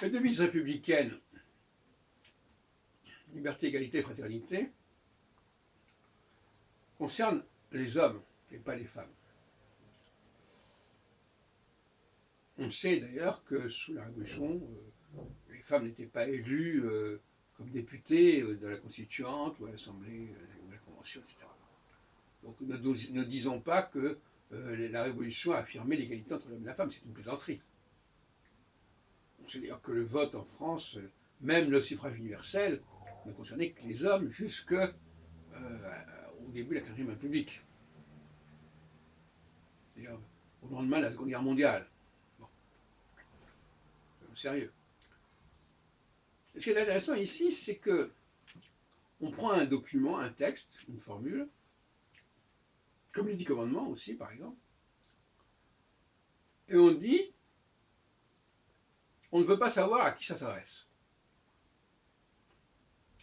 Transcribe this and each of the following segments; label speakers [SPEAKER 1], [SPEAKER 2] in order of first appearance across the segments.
[SPEAKER 1] La devise républicaine, liberté, égalité, fraternité, concerne les hommes et pas les femmes. On sait d'ailleurs que sous la Révolution, les femmes n'étaient pas élues comme députées de la Constituante ou à l'Assemblée, de la Convention, etc. Donc ne disons pas que la Révolution a affirmé l'égalité entre l'homme et la femme, c'est une plaisanterie. On sait d'ailleurs que le vote en France, même le suffrage universel, ne concernait que les hommes jusqu'au début de la 4ème République. C'est-à-dire au lendemain de la Seconde Guerre mondiale. Bon, sérieux. Ce qui est intéressant ici, c'est que on prend un document, un texte, une formule, comme les 10 commandements aussi, par exemple, et on dit, on ne veut pas savoir à qui ça s'adresse.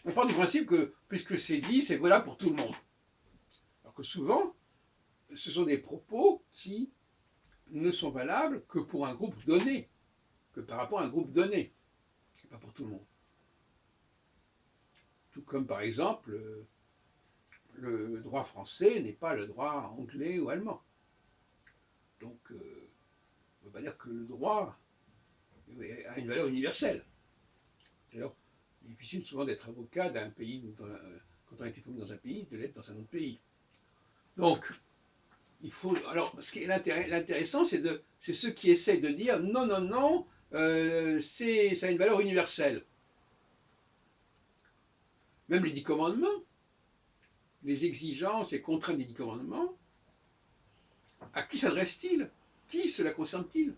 [SPEAKER 1] On part du principe que, puisque c'est dit, c'est voilà pour tout le monde. Alors que souvent, ce sont des propos qui ne sont valables que pour un groupe donné, que par rapport à un groupe donné, et pas pour tout le monde. Tout comme par exemple, le droit français n'est pas le droit anglais ou allemand. Donc, on ne peut pas dire que le droit a une valeur universelle. D'ailleurs, il est difficile souvent d'être avocat d'un pays, quand on a été formé dans un pays, de l'être dans un autre pays. Donc, il faut. Alors, ce qui est l'intéressant, c'est ceux qui essaient de dire non, non, non, ça a une valeur universelle. Même les 10 commandements, les exigences et contraintes des 10 commandements, à qui s'adresse-t-il? Qui cela concerne-t-il?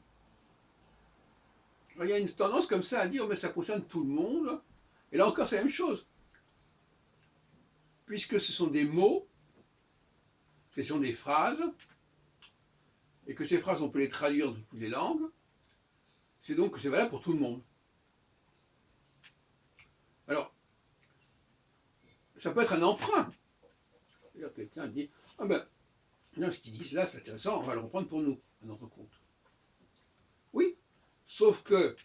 [SPEAKER 1] Il y a une tendance comme ça à dire mais ça concerne tout le monde. Et là encore, c'est la même chose. Puisque ce sont des mots, ce sont des phrases, et que ces phrases, on peut les traduire de toutes les langues, c'est donc que c'est valable pour tout le monde. Alors, ça peut être un emprunt. C'est-à-dire que quelqu'un dit ah ben, non, ce qu'ils disent là, c'est intéressant, on va le reprendre pour nous, à notre compte. Oui, sauf que,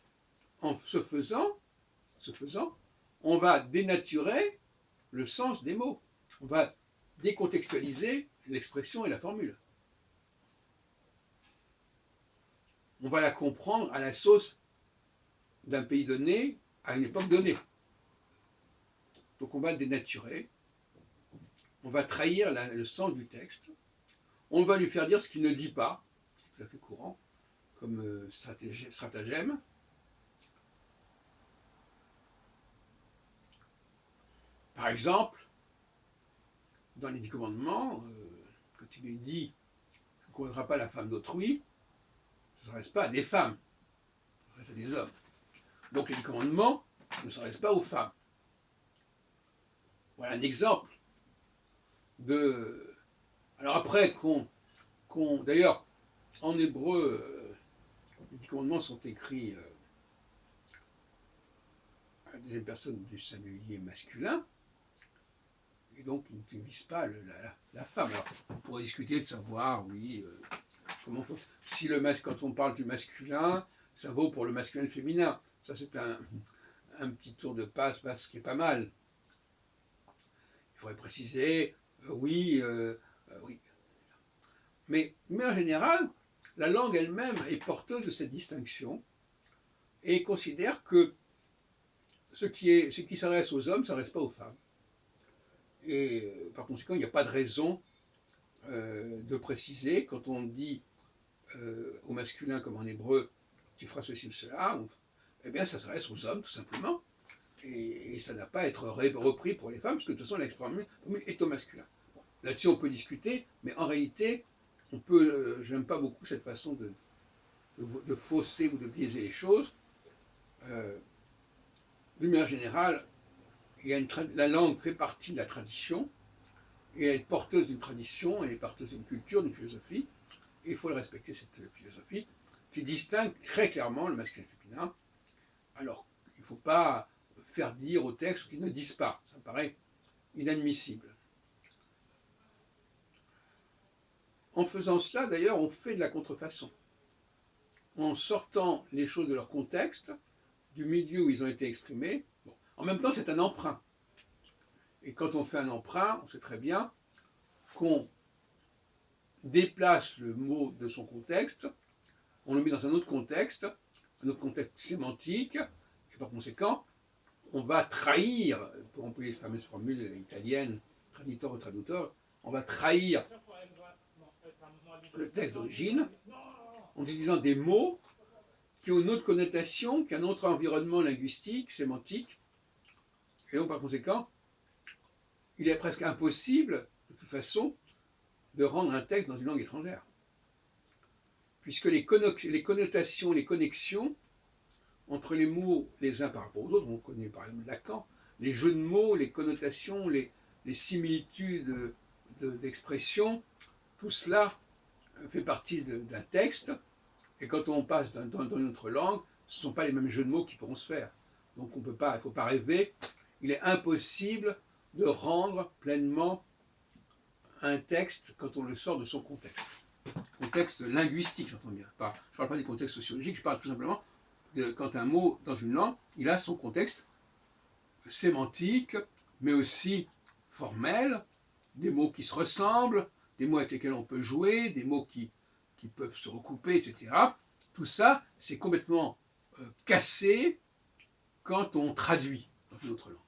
[SPEAKER 1] en ce faisant, on va dénaturer le sens des mots. On va décontextualiser l'expression et la formule. On va la comprendre à la sauce d'un pays donné, à une époque donnée. Donc on va dénaturer, on va trahir le sens du texte, on va lui faire dire ce qu'il ne dit pas, c'est tout à fait courant, comme stratagème. Par exemple, dans les 10 commandements, quand il est dit « tu ne connaîtras pas la femme d'autrui », ça ne s'adresse pas à des femmes, ça s'adresse à des hommes. Donc les 10 commandements ne s'adressent pas aux femmes. Voilà un exemple de... Alors après, d'ailleurs, en hébreu, les 10 commandements sont écrits à la deuxième personne du singulier masculin, et donc ils n'utilisent pas la femme. Alors on pourrait discuter de savoir, oui, si quand on parle du masculin, ça vaut pour le masculin et le féminin. Ça c'est un petit tour de passe qui est pas mal. Il faudrait préciser, oui. Mais en général, la langue elle-même est porteuse de cette distinction et considère que ce qui s'adresse aux hommes ne s'adresse pas aux femmes. Et par conséquent, il n'y a pas de raison de préciser, quand on dit au masculin comme en hébreu, tu feras ceci ou cela, eh bien ça s'adresse aux hommes tout simplement, et ça n'a pas à être repris pour les femmes, parce que de toute façon l'expression est au masculin. Bon, là-dessus on peut discuter, mais en réalité, j'aime pas beaucoup cette façon de fausser ou de biaiser les choses. D'une manière générale, la langue fait partie de la tradition, et elle est porteuse d'une tradition, elle est porteuse d'une culture, d'une philosophie, et il faut le respecter, cette philosophie, qui distingue très clairement le masculin et le féminin. Alors, il ne faut pas faire dire aux textes qu'ils ne disent pas, ça me paraît inadmissible. En faisant cela, d'ailleurs, on fait de la contrefaçon. En sortant les choses de leur contexte, du milieu où ils ont été exprimés. Bon. En même temps, c'est un emprunt. Et quand on fait un emprunt, on sait très bien qu'on déplace le mot de son contexte, on le met dans un autre contexte sémantique, et par conséquent, on va trahir, pour employer cette fameuse formule italienne, traditore traducteur, on va trahir le texte d'origine en utilisant des mots qui ont une autre connotation, qui ont un autre environnement linguistique, sémantique, et donc par conséquent, il est presque impossible, de toute façon, de rendre un texte dans une langue étrangère. Puisque les connotations, les connexions entre les mots les uns par rapport aux autres, on connaît par exemple Lacan, les jeux de mots, les connotations, les similitudes d'expression, tout cela fait partie d'un texte, et quand on passe dans une autre langue, ce ne sont pas les mêmes jeux de mots qui pourront se faire. Donc on peut pas, il ne faut pas rêver, il est impossible de rendre pleinement un texte quand on le sort de son contexte. Contexte linguistique, j'entends bien. Je ne parle pas du contexte sociologique, je parle tout simplement de quand un mot dans une langue, il a son contexte sémantique, mais aussi formel, des mots qui se ressemblent, des mots avec lesquels on peut jouer, des mots qui peuvent se recouper, etc. Tout ça, c'est complètement cassé quand on traduit dans une autre langue.